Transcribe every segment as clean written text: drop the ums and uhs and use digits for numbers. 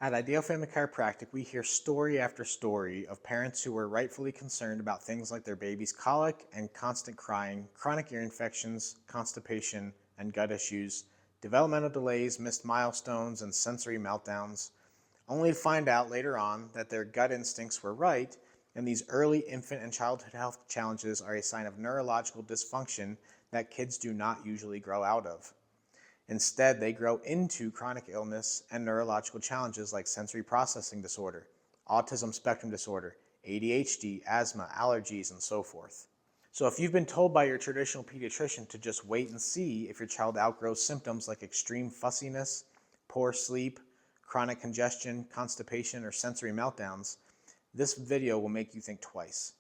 At Ideal Family Chiropractic, we hear story after story of parents who were rightfully concerned about things like their baby's colic and constant crying, chronic ear infections, constipation, and gut issues, developmental delays, missed milestones, and sensory meltdowns, only to find out later on that their gut instincts were right, and these early infant and childhood health challenges are a sign of neurological dysfunction that kids do not usually grow out of. Instead, they grow into chronic illness and neurological challenges like sensory processing disorder, autism spectrum disorder, ADHD, asthma, allergies, and so forth. So if you've been told by your traditional pediatrician to just wait and see if your child outgrows symptoms like extreme fussiness, poor sleep, chronic congestion, constipation, or sensory meltdowns, this video will make you think twice.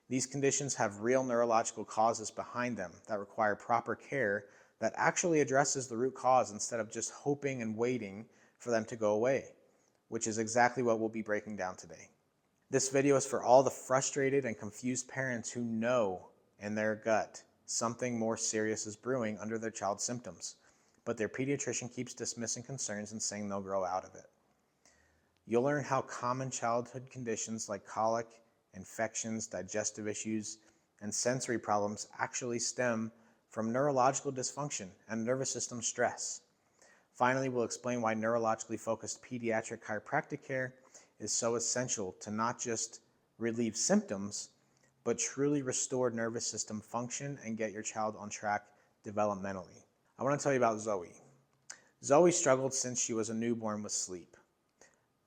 These conditions have real neurological causes behind them that require proper care that actually addresses the root cause instead of just hoping and waiting for them to go away, which is exactly what we'll be breaking down today. This video is for all the frustrated and confused parents who know in their gut something more serious is brewing under their child's symptoms, but their pediatrician keeps dismissing concerns and saying they'll grow out of it. You'll learn how common childhood conditions like colic, infections, digestive issues, and sensory problems actually stem from neurological dysfunction and nervous system stress. Finally, we'll explain why neurologically focused pediatric chiropractic care is so essential to not just relieve symptoms, but truly restore nervous system function and get your child on track developmentally. I want to tell you about Zoe. Zoe struggled since she was a newborn with sleep.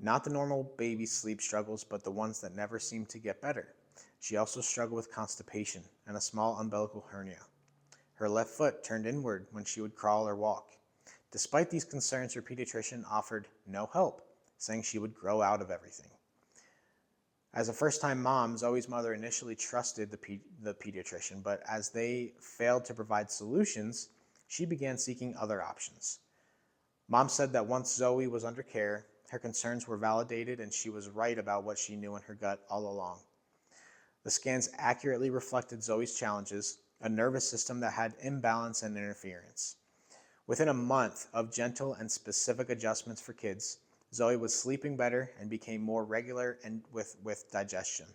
Not the normal baby sleep struggles, but the ones that never seem to get better. She also struggled with constipation and a small umbilical hernia. Her left foot turned inward when she would crawl or walk. Despite these concerns, her pediatrician offered no help, saying she would grow out of everything. As a first-time mom, Zoe's mother initially trusted the pediatrician, but as they failed to provide solutions, she began seeking other options. Mom said that once Zoe was under care, her concerns were validated and she was right about what she knew in her gut all along. The scans accurately reflected Zoe's challenges, a nervous system that had imbalance and interference. Within a month of gentle and specific adjustments for kids, Zoe was sleeping better and became more regular and with digestion.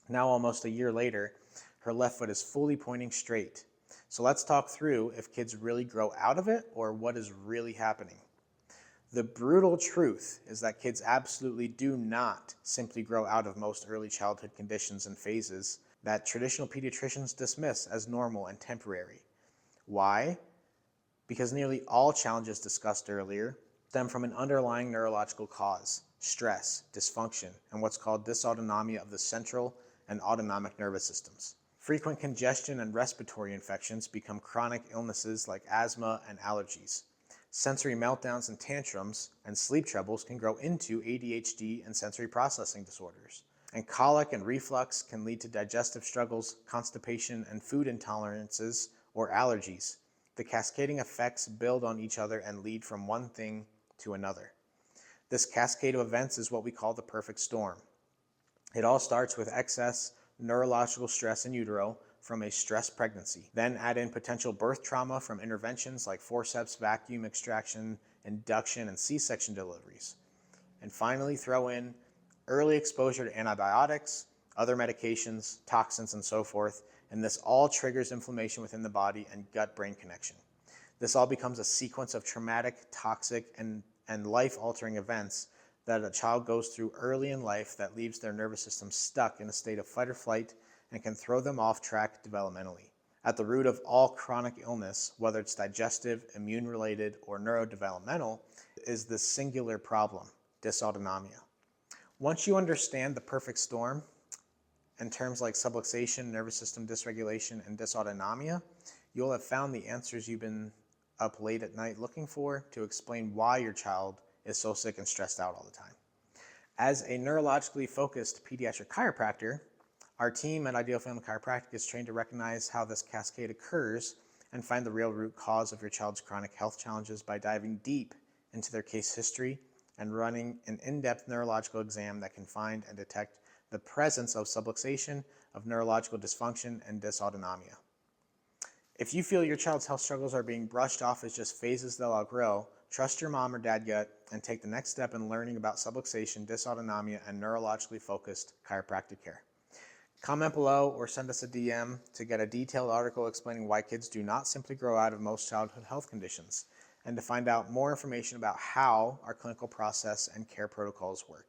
Now, almost a year later, her left foot is fully pointing straight. So let's talk through if kids really grow out of it or what is really happening. The brutal truth is that kids absolutely do not simply grow out of most early childhood conditions and phases that traditional pediatricians dismiss as normal and temporary. Why? Because nearly all challenges discussed earlier stem from an underlying neurological cause, stress, dysfunction, and what's called dysautonomia of the central and autonomic nervous systems. Frequent congestion and respiratory infections become chronic illnesses like asthma and allergies. Sensory meltdowns and tantrums and sleep troubles can grow into ADHD and sensory processing disorders. And colic and reflux can lead to digestive struggles, constipation, and food intolerances or allergies. The cascading effects build on each other and lead from one thing to another. This cascade of events is what we call the perfect storm. It all starts with excess neurological stress in utero from a stressed pregnancy. Then add in potential birth trauma from interventions like forceps, vacuum extraction, induction, and C-section deliveries. And finally, throw in early exposure to antibiotics, other medications, toxins, and so forth, and this all triggers inflammation within the body and gut-brain connection. This all becomes a sequence of traumatic, toxic, and life-altering events that a child goes through early in life that leaves their nervous system stuck in a state of fight or flight and can throw them off track developmentally. At the root of all chronic illness, whether it's digestive, immune-related, or neurodevelopmental, is this singular problem, dysautonomia. Once you understand the perfect storm, in terms like subluxation, nervous system dysregulation, and dysautonomia, you'll have found the answers you've been up late at night looking for to explain why your child is so sick and stressed out all the time. As a neurologically focused pediatric chiropractor, our team at Ideal Family Chiropractic is trained to recognize how this cascade occurs and find the real root cause of your child's chronic health challenges by diving deep into their case history and running an in-depth neurological exam that can find and detect the presence of subluxation, of neurological dysfunction, and dysautonomia. If you feel your child's health struggles are being brushed off as just phases they'll outgrow, trust your mom or dad gut and take the next step in learning about subluxation, dysautonomia, and neurologically focused chiropractic care. Comment below or send us a DM to get a detailed article explaining why kids do not simply grow out of most childhood health conditions, and to find out more information about how our clinical process and care protocols work.